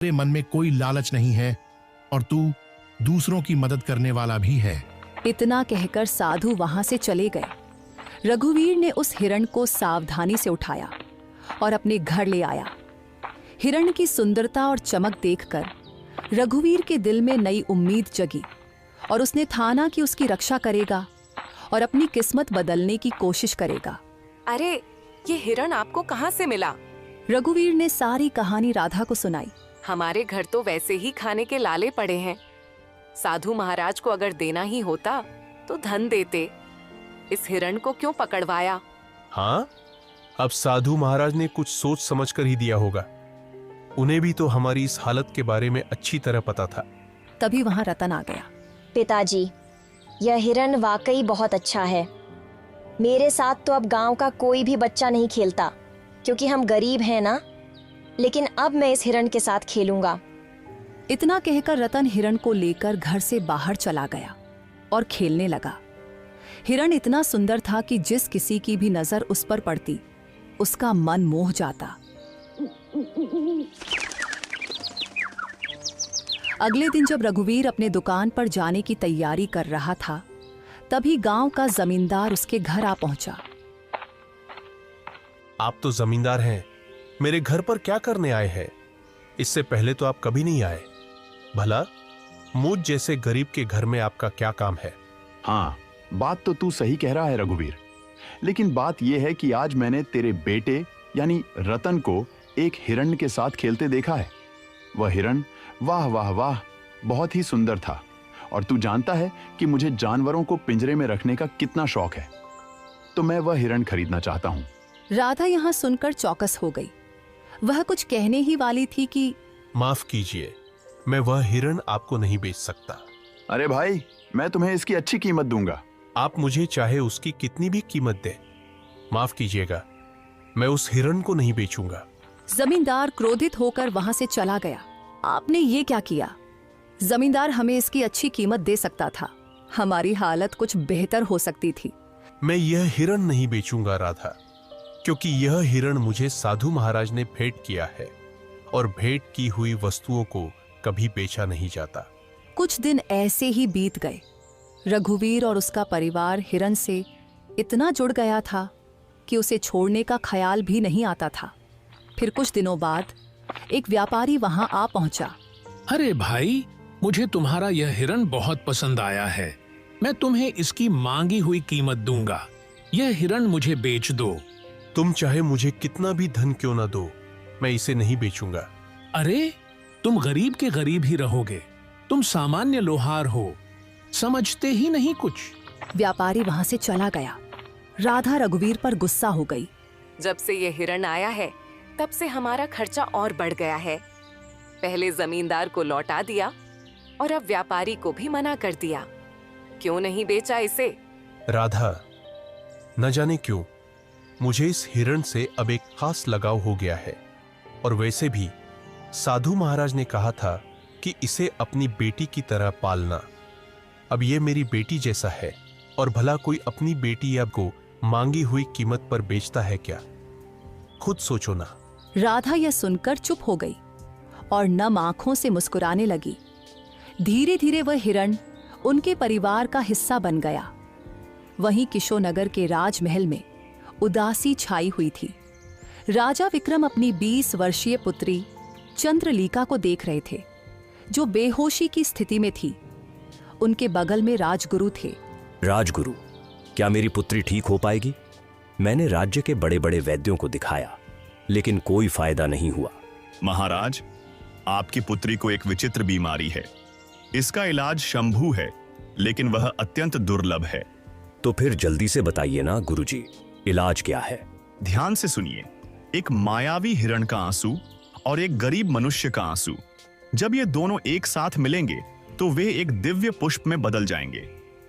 तेरे मन में कोई लालच नहीं है और तू दूसरों की मदद करने वाला भी है। इतना कहकर साधु वहां से चले गए। रघुवीर ने उस हिरण को सावधानी से उठाया और अपने घर ले आया। हिरण की सुंदरता और चमक देखकर रघुवीर के दिल में नई उम्मीद जगी और उसने ठाना कि उसकी रक्षा करेगा और अपनी किस्मत बदलने की कोशिश करेगा। अरे, ये हिरण आपको कहाँ से मिला? रघुवीर ने सारी कहानी राधा को सुनाई। हमारे घर तो वैसे ही खाने के लाले पड़े हैं। साधु महाराज को अगर देना ही होता तो धन देते। इस हिरण को क्यों पकड़वाया? हाँ, अब साधु महाराज ने कुछ सोच समझकर ही दिया होगा। उन्हें भी तो हमारी इस हालत के बारे में अच्छी तरह पता था। तभी वहां रतन आ गया। पिताजी, यह हिरण वाकई बहुत अच्छा है। मेरे साथ तो अब गांव का कोई भी बच्चा नहीं खेलता क्योंकि हम गरीब हैं ना, लेकिन अब मैं इस हिरण के साथ खेलूंगा। इतना कहकर रतन हिरण को लेकर घर से बाहर चला गया और खेलने लगा। हिरण इतना सुंदर था कि जिस किसी की भी नजर उस पर पड़ती उसका मन मोह जाता। अगले दिन जब रघुवीर अपने दुकान पर जाने की तैयारी कर रहा था, तभी गांव का जमींदार उसके घर आ पहुंचा। आप तो जमींदार हैं, मेरे घर पर क्या करने आए हैं? इससे पहले तो आप कभी नहीं आए। भला मुझ जैसे गरीब के घर में आपका क्या काम है? हाँ, बात तो तू सही कह रहा है रघुवीर, लेकिन बात यह है कि आज मैंने तेरे बेटे यानी रतन को एक हिरण के साथ खेलते देखा है। वह हिरण वाह वाह वाह बहुत ही सुंदर था और तू जानता है कि मुझे जानवरों को पिंजरे में रखने का कितना शौक है, तो मैं वह हिरण खरीदना चाहता हूँ। राधा यहाँ सुनकर चौकस हो गई। वह कुछ कहने ही वाली थी कि माफ कीजिए, मैं वह हिरण आपको नहीं बेच सकता। अरे भाई, मैं तुम्हें इसकी अच्छी कीमत दूंगा। आप मुझे चाहे उसकी कितनी भी कीमत दे, माफ कीजिएगा, मैं उस हिरण को नहीं बेचूंगा। जमींदार क्रोधित होकर वहां से चला गया। आपने ये क्या किया? जमींदार हमें इसकी अच्छी कीमत दे सकता था, हमारी हालत कुछ बेहतर हो सकती थी। मैं यह हिरण नहीं बेचूंगा राधा, क्योंकि यह हिरण मुझे साधु महाराज ने भेंट किया है और भेंट की हुई वस्तुओं को कभी बेचा नहीं जाता। कुछ दिन ऐसे ही बीत गए। रघुवीर और उसका परिवार हिरण से इतना जुड़ गया था कि उसे छोड़ने का ख्याल भी नहीं आता था। फिर कुछ दिनों बाद एक व्यापारी वहां आ पहुंचा। अरे भाई, मुझे तुम्हारा यह हिरण बहुत पसंद आया है। मैं तुम्हें इसकी मांगी हुई कीमत दूंगा। यह हिरण मुझे बेच दो। तुम चाहे मुझे कितना भी धन क्यों ना दो, मैं इसे नहीं बेचूंगा। अरे, तुम गरीब के गरीब ही रहोगे। तुम सामान्य लोहार हो, समझते ही नहीं कुछ। व्यापारी वहां से चला गया। राधा रघुवीर पर गुस्सा हो गई। जब से ये हिरण आया है तब से हमारा खर्चा और बढ़ गया है। पहले जमींदार को लौटा दिया और अब व्यापारी को भी मना कर दिया। क्यों नहीं बेचा इसे? राधा, न जाने क्यों मुझे इस हिरण से अब एक खास लगाव हो गया है, और वैसे भी साधु महाराज ने कहा था कि इसे अपनी बेटी की तरह पालना। अब ये मेरी बेटी जैसा है, और भला कोई अपनी बेटी या को मांगी हुई कीमत पर बेचता है क्या? खुद सोचो ना। राधा यह सुनकर चुप हो गई और नम आंखों से मुस्कुराने लगी। धीरे धीरे वह हिरण उनके परिवार का हिस्सा बन गया। वहीं किशोनगर के राजमहल में उदासी छाई हुई थी। राजा विक्रम अपनी 20 वर्षीय पुत्री चंद्रलीका को देख रहे थे, जो बेहोशी की स्थिति में थी। उनके बगल में राजगुरु थे। राजगुरु, क्या मेरी पुत्री ठीक हो पाएगी? मैंने राज्य के बड़े बड़े वैद्यों को दिखाया, लेकिन कोई फायदा नहीं हुआ। महाराज, आपकी पुत्री को एक विचित्र बीमारी है। इसका इलाज शंभू है, लेकिन वह अत्यंत दुर्लभ है। तो फिर जल्दी से बताइए ना गुरुजी, इलाज क्या है? ध्यान से सुनिए। एक मायावी हिरण का आंसू और एक गरीब मनुष्य का आंसू, जब ये दोनों एक साथ मिलेंगे तो वे एक दिव्य पुष्प में बदल जाएंगे।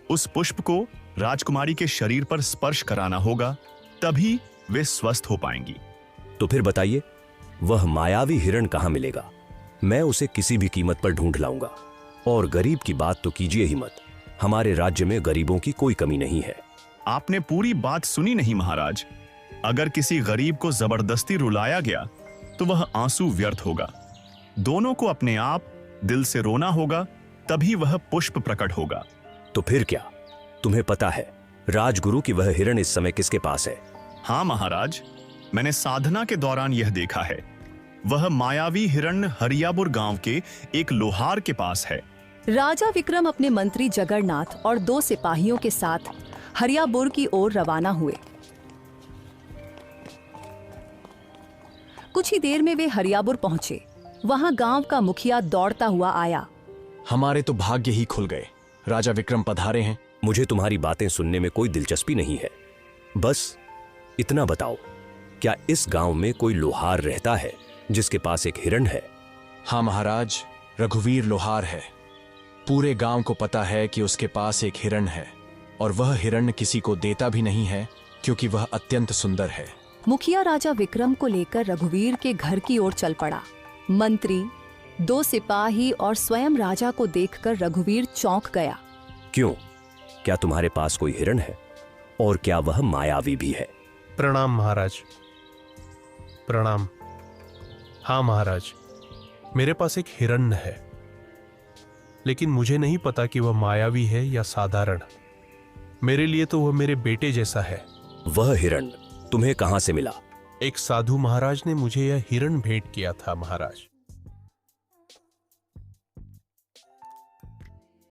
उस पुष्प को राजकुमारी के शरीर पर स्पर्श कराना होगा, तभी वे स्वस्थ हो पाएंगी। तो फिर बताइए, वह मायावी हिरण कहाँ मिलेगा? मैं उसे किसी भी कीमत पर ढूंढ लाऊंगा। और गरीब की बात तो कीजिए ही मत। हमारे राज्य में गरीबों की कोई कमी नहीं है। आपने पूरी बात सुनी नहीं महाराज। अगर किसी गरीब को जबरदस्ती रुलाया गया तो वह आंसू व्यर्थ होगा। दोनों को अपने आप दिल से रोना होगा, तभी वह पुष्प प्रकट होगा। तो फिर क्या? तुम्हें पता है राजगुरु की वह हिरण इस समय किसके पास है? हाँ महाराज, मैंने साधना के दौरान यह देखा है। वह मायावी हिरण हरियापुर गांव के एक लोहार के पास है। राजा विक्रम अपने मंत्री जगन्नाथ और 2 सिपाहियों के साथ हरियापुर की ओर रवाना हुए। कुछ ही देर में वे हरियापुर पहुंचे। वहां गांव का मुखिया दौड़ता हुआ आया। हमारे तो भाग्य ही खुल गए, राजा विक्रम पधारे हैं। मुझे तुम्हारी बातें सुनने में कोई दिलचस्पी नहीं है। बस इतना बताओ, क्या इस गांव में कोई लोहार रहता है जिसके पास एक हिरण है? हाँ महाराज, रघुवीर लोहार है। पूरे गांव को पता है कि उसके पास एक हिरण है, और वह हिरण किसी को देता भी नहीं है क्योंकि वह अत्यंत सुंदर है। मुखिया राजा विक्रम को लेकर रघुवीर के घर की ओर चल पड़ा। मंत्री, 2 सिपाही और स्वयं राजा को देखकर रघुवीर चौंक गया। क्यों? क्या तुम्हारे पास कोई हिरण है? और क्या वह मायावी भी है? प्रणाम महाराज, प्रणाम। हाँ महाराज, मेरे पास एक हिरण है, लेकिन मुझे नहीं पता कि वह मायावी है या साधारण। मेरे लिए तो वह मेरे बेटे जैसा है। वह हिरण तुम्हें कहां से मिला? एक साधु महाराज ने मुझे यह हिरण भेंट किया था महाराज।